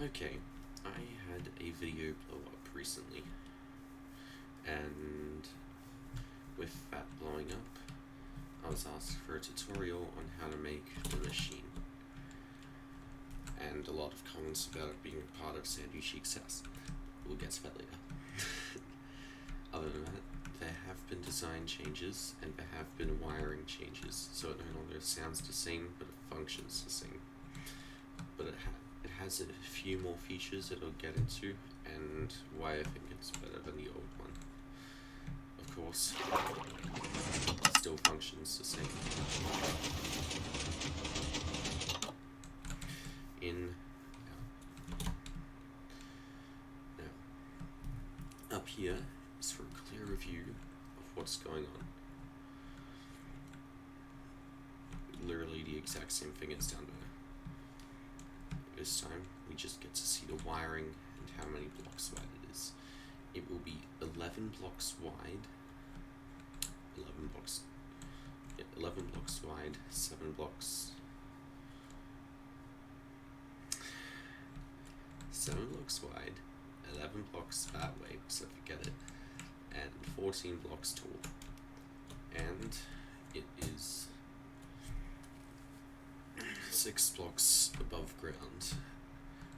Okay, I had a video blow up recently, and with that blowing up, I was asked for a tutorial on how to make the machine, and a lot of comments about it being a part of Sandy Cheek's house. We'll get to that later. Other than that, there have been design changes, and there have been wiring changes, so it no longer sounds the same, but it functions the same. But it has a few more features that I'll get into, and why I think it's better than the old one. Of course, it still functions the same. Now, up here is for a clear view of what's going on. Literally the exact same thing is down there. This time, we just get to see the wiring and how many blocks wide it is. It will be 11 blocks wide, 11 blocks wide, 7 blocks, 7 blocks wide, 11 blocks that way, so forget it, and 14 blocks tall. And it is 6 blocks above ground.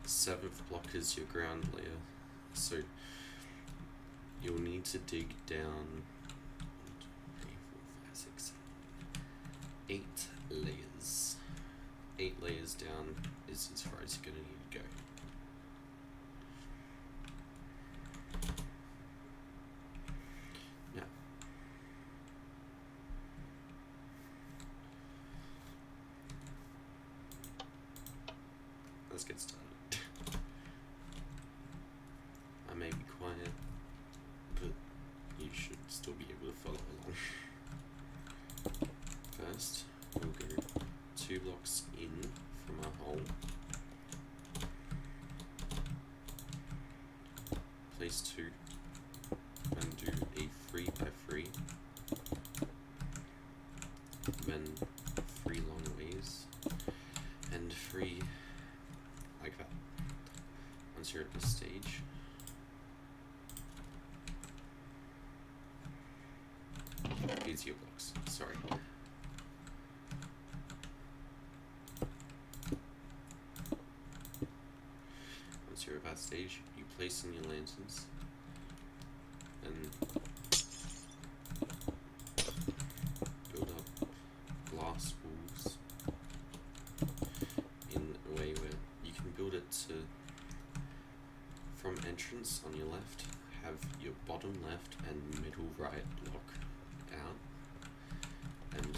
7th block is your ground layer, so you'll need to dig down 8 layers. 8 layers down is as far as you're going to need to go. Now, let's get started. I may be quiet, but you should still be able to follow along. First, we'll go 2 blocks in from our hole. Place 2, and do a 3 by 3. Then 3 long ways, and 3 like that. Once you're at this stage, these are your blocks, sorry. Once you're at that stage, you place in your lanterns, and build up glass walls in a way where you can build it to, from entrance on your left, have your bottom left and middle right block out, and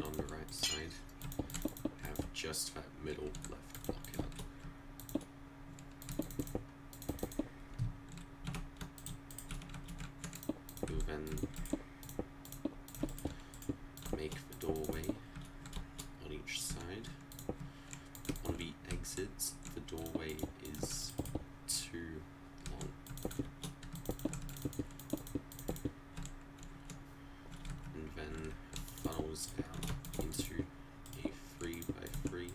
on the right side have just that middle left block out. You'll then make the doorway on each side. On the exits, the doorway is too long. And then funnels down into a 3 by 3.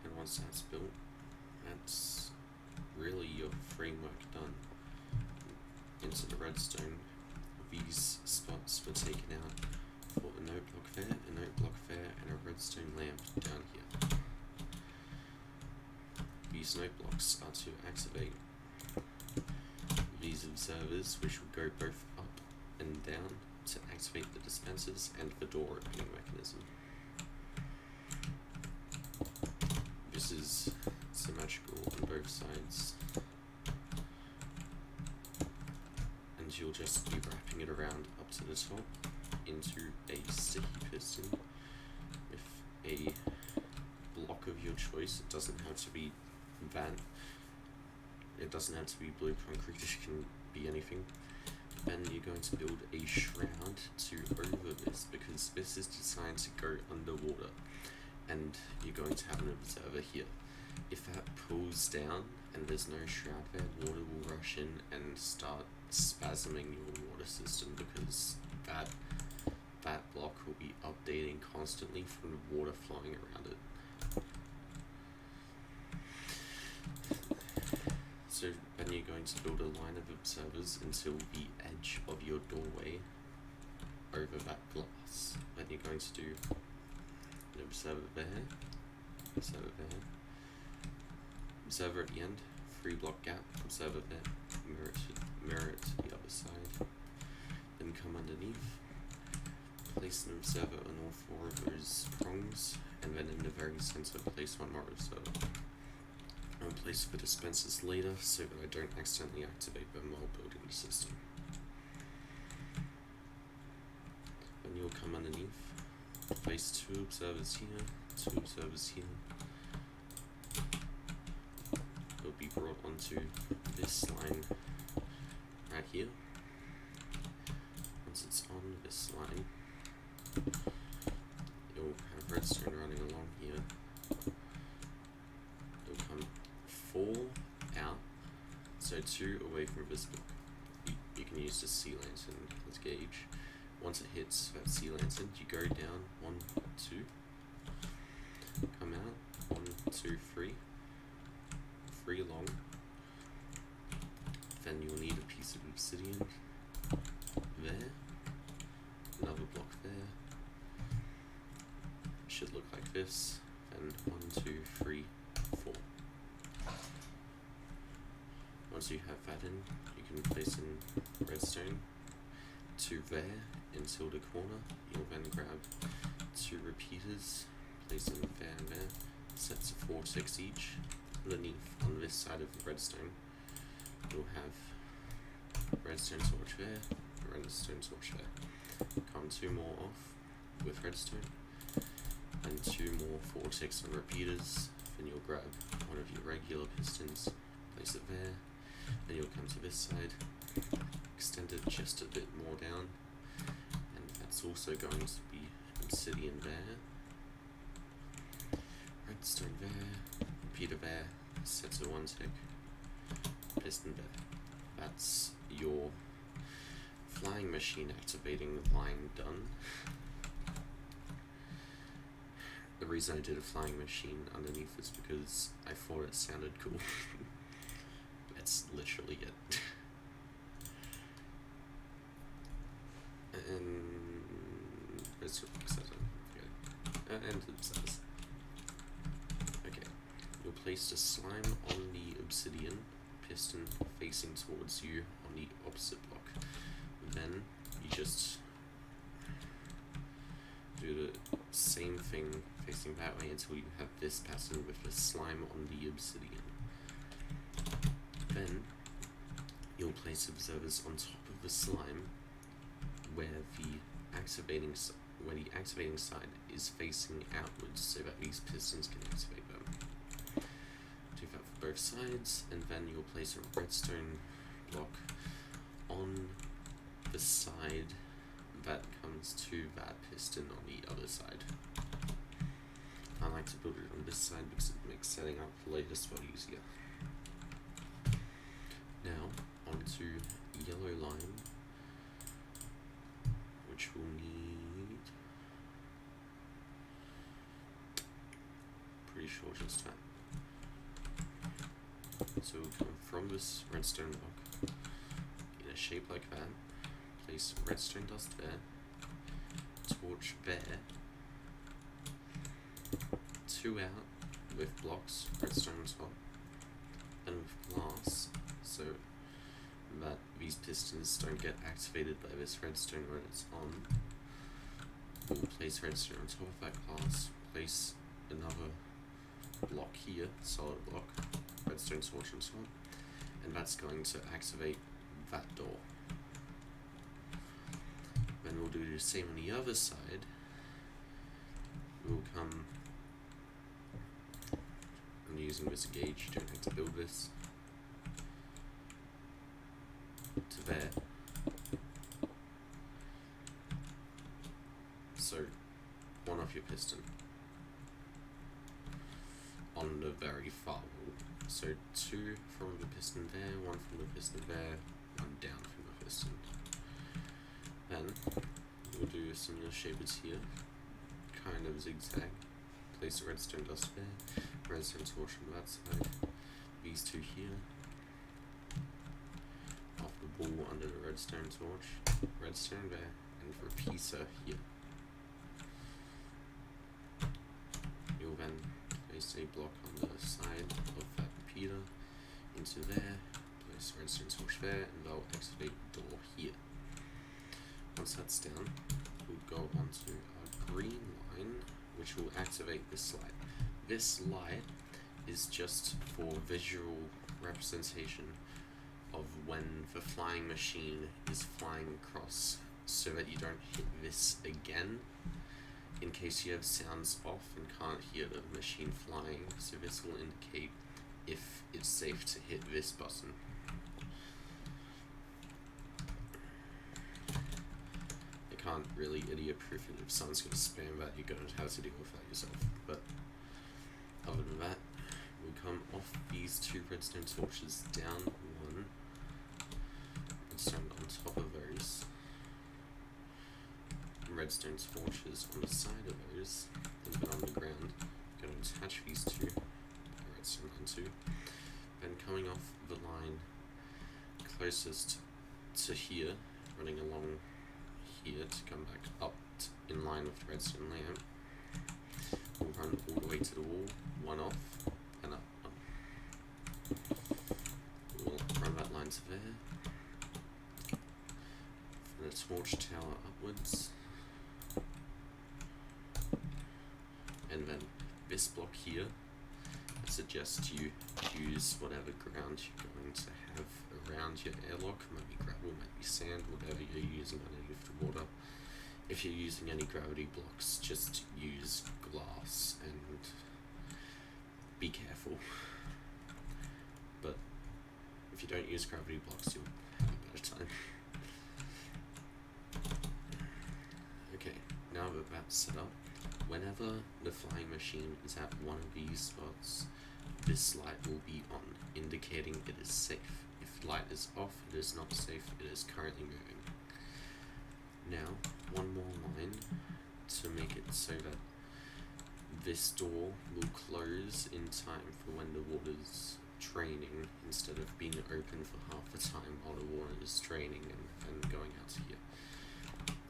And once that's built, that's really your framework done. Into the redstone, these spots were taken out for a note block there, a note block there, and a redstone lamp down here. These note blocks are to activate these observers, which will go both up and down to activate the dispensers and the door opening mechanism. This is symmetrical on both sides, and you'll just be wrapping it around up to the top into a sticky piston with a block of your choice. It doesn't have to be that. It doesn't have to be blue concrete, it can be anything. Then you're going to build a shroud to over this, because this is designed to go underwater, and you're going to have an observer here. If that pulls down and there's no shroud there, water will rush in and start spasming your water system, because that updating constantly from the water flowing around it. So then you're going to build a line of observers until the edge of your doorway over that glass. Then you're going to do an observer there, observer there, observer at the end, 3 block gap, observer there, mirror it to the other side, then come underneath, place an observer on all 4 of those prongs, and then in the very center place 1 more observer. I'll place the dispensers later so that I don't accidentally activate them while building the system. Then you'll come underneath, place 2 observers here, 2 observers here. It'll be brought onto this line right here. Once it's on this line, you'll have redstone running along here. It'll come 4 out, so 2 away from this block. You can use the sea lantern as gauge. Once it hits that sea lantern, you go down 1, 2, come out 1, 2, 3, 3 long. Then you'll need a piece of obsidian there, another block there. It should look like this. Then 1, 2, 3, 4. Once you have that in, you can place in redstone 2 there until the corner. You'll then grab 2 repeaters, place them there and there, sets of 4 ticks each. Underneath, on this side of the redstone, you'll have redstone torch there, redstone torch there. Come 2 more off with redstone, and 2 more 4 ticks on repeaters. Then you'll grab one of your regular pistons, place it there. Then you'll come to this side, extend it just a bit more down, and that's also going to be obsidian there, redstone there, repeater there, sets of 1 tick, piston there. That's your flying machine activating line done. The reason I did a flying machine underneath is because I thought it sounded cool. That's literally it. And where's your box? And it says. Okay. You'll place the slime on the obsidian piston facing towards you on the opposite block. Then you just do the same thing facing that way until you have this pattern with the slime on the obsidian. Then you'll place observers on top of the slime where the activating side is facing outwards so that these pistons can activate them. Do that for both sides, and then you'll place a redstone block on the side that comes to that piston on the other side. I like to build it on this side because it makes setting up later spot easier. Now, onto yellow line, which we'll need, pretty sure just that. So we'll come from this redstone block in a shape like that, place redstone dust there, torch there, 2 out with blocks, redstone on top, and with glass, so that these pistons don't get activated by this redstone when it's on. We'll place redstone on top of that glass, place another block here, solid block, redstone torch on top, and that's going to activate that door. Then we'll do the same on the other side. We'll come, I'm using this gauge, you don't have to build this, to there. So, 1 off your piston on the very far wall. So 2 from the piston there, 1 from the piston there, 1 down from the piston. Then we'll do a similar shape as here. kind of zigzag. Place a redstone dust there, redstone torch on that side, these two here, off the ball under the redstone torch, redstone there, and repeater here. You'll then place a block on the side of that repeater into there, place a redstone torch there, and they'll activate the door here. Once that's down, we'll go onto our green line, which will activate this light. This light is just for visual representation of when the flying machine is flying across, so that you don't hit this again in case you have sounds off and can't hear the machine flying. So this will indicate if it's safe to hit this button. I can't really idiot-proof it. If someone's going to spam that, you're going to have to deal with that yourself. But other than that, we come off these two redstone torches, down one, redstone on top of those, redstone torches on the side of those, and then on the ground. Going to attach these two, redstone line two, then coming off the line closest to here, running along here to come back up in line with the redstone layout. We'll run all the way to the wall, one off, and up one. We'll run that line to there, from the torch tower upwards, and then this block here, I suggest you use whatever ground you're going to have around your airlock. Might be gravel, might be sand, whatever you're using underneath the water. If you're using any gravity blocks, just use glass and be careful. But if you don't use gravity blocks, you'll have a better time. Okay, now that that's set up, whenever the flying machine is at one of these spots, this light will be on, indicating it is safe. If light is off, it is not safe, it is currently moving. Now, one more line to make it so that this door will close in time for when the water's draining, instead of being open for half the time while the water is draining and going out to here.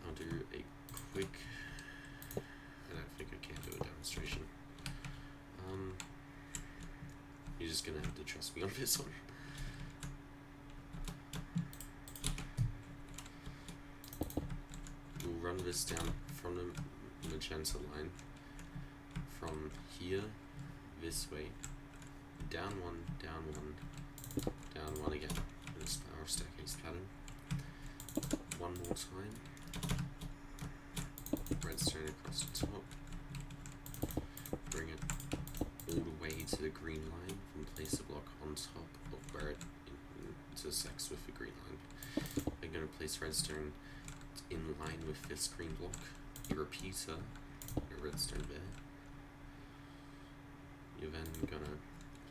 I'll do a quick, I don't think I can do a demonstration. You're just gonna have to trust me on this one. We'll run this down from the magenta line, from here, this way, down one, down one, down one again, in a spiral staircase pattern. One more time, redstone across the top, bring it all the way to the green line, and place a block on top of where it intersects with the green line. I'm going to place redstone in line with this green block, a repeater, a redstone there. You're then going to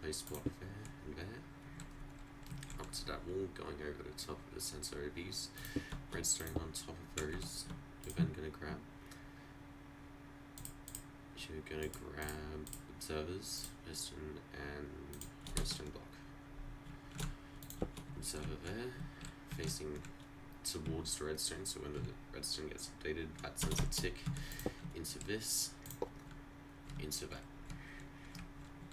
place block there and there, up to that wall, going over the top of the sensor OBs, redstone on top of those. You're then going to grab observers, piston, and redstone block. Observer there, facing towards the redstone, so when the redstone gets updated, that sends a tick into this, into that.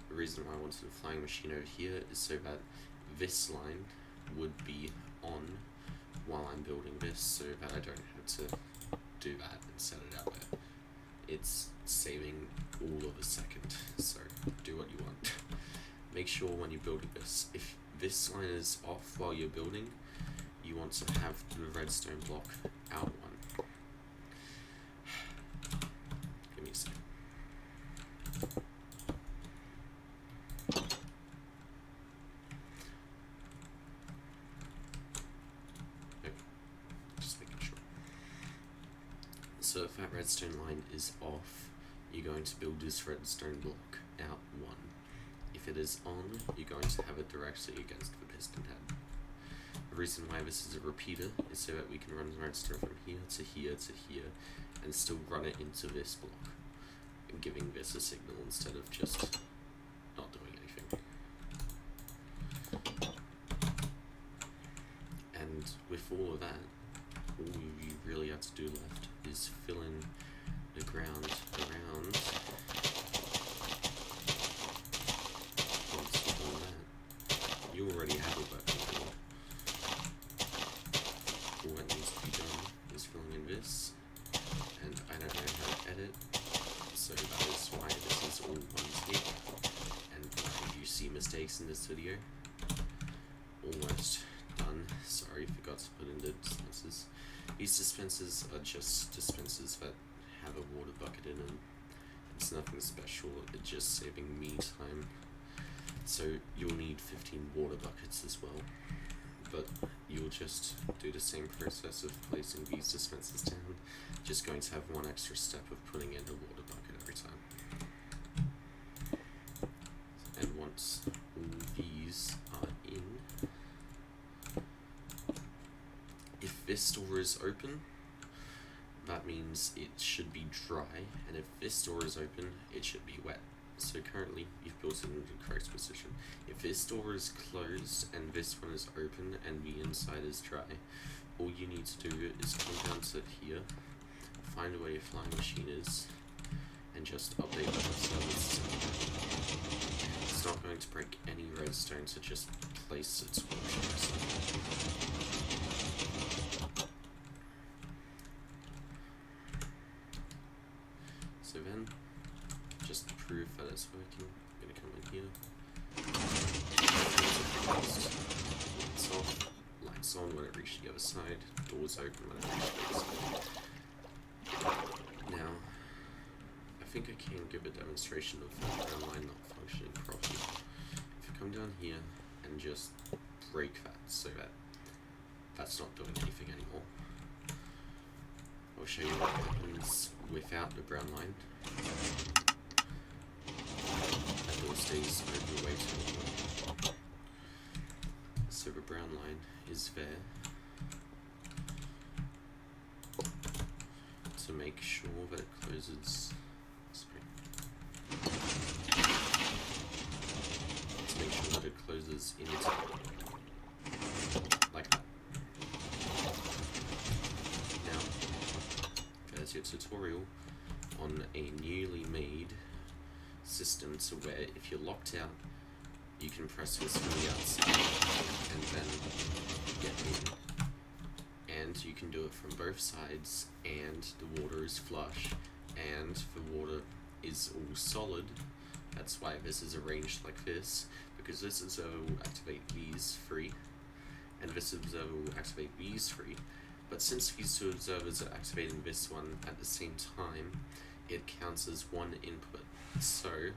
The reason why I wanted the flying machine over here is so that this line would be on while I'm building this, so that I don't have to do that and set it out there. It's saving all of a second, so do what you want. Make sure when you're building this, if this line is off while you're building, you want to have the redstone block out one. Give me a second. Okay, just making sure. So if that redstone line is off, you're going to build this redstone block out one. If it is on, you're going to have it directly against the piston head. The reason why this is a repeater is so that we can run the redstone from here to here to here and still run it into this block. giving this a signal instead of just not doing anything. And with all of that, all you really have to do left is fill in the ground around. Once you've done that, you already have a working floor. All that needs to be done is filling in this, and I don't know how to edit, so that is why this is all one take, and why you see mistakes in this video. Almost done. Sorry, forgot to put in the dispensers. These dispensers are just dispensers that have a water bucket in them. It's nothing special, it's just saving me time. So you'll need 15 water buckets as well, but you'll just do the same process of placing these dispensers down, just going to have one extra step of putting in a water bucket every time. And once all these are in, if this door is open, that means it should be dry, and if this door is open, it should be wet. So currently, you've built it in the correct position. If this door is closed and this one is open and the inside is dry, all you need to do is come down to here, find where your flying machine is, and just update the service. It's not going to break any redstone, so just place its workshops. So then, just to prove that it's working, I'm going to come in here. Lights off, lights on when it reaches the other side, doors open when it reaches the other side. Now, I think I can give a demonstration of the ground line not functioning properly. If you come down here and just break that so that that's not doing anything anymore, I'll show you what happens without the brown line. That door stays open way too long. So the brown line is there to make sure that it closes. To make sure that it closes into like that. Now, there's your tutorial on a newly made system to where if you're locked out, you can press this from the outside and then get in. And you can do it from both sides, and the water is flush, and the water is all solid. That's why this is arranged like this, because this observer will activate these three, and this observer will activate these three. But since these two observers are activating this one at the same time, it counts as one input. So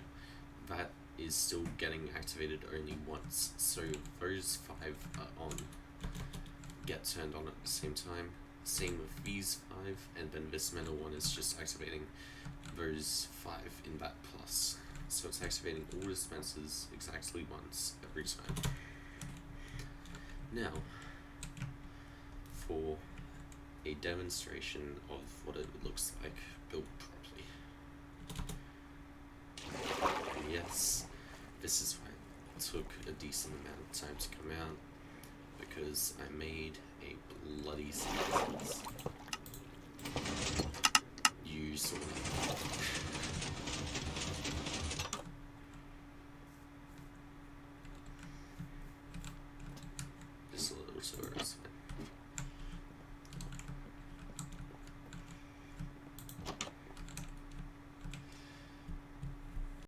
that is still getting activated only once. So those 5 are on, get turned on at the same time. Same with these 5, and then this middle one is just activating those 5 in that plus. So it's activating all dispensers exactly once every time. Now, for a demonstration of what it looks like built properly. And yes, this is why it took a decent amount of time to come out, because I made a bloody success. You saw it. Just a little tour is fine.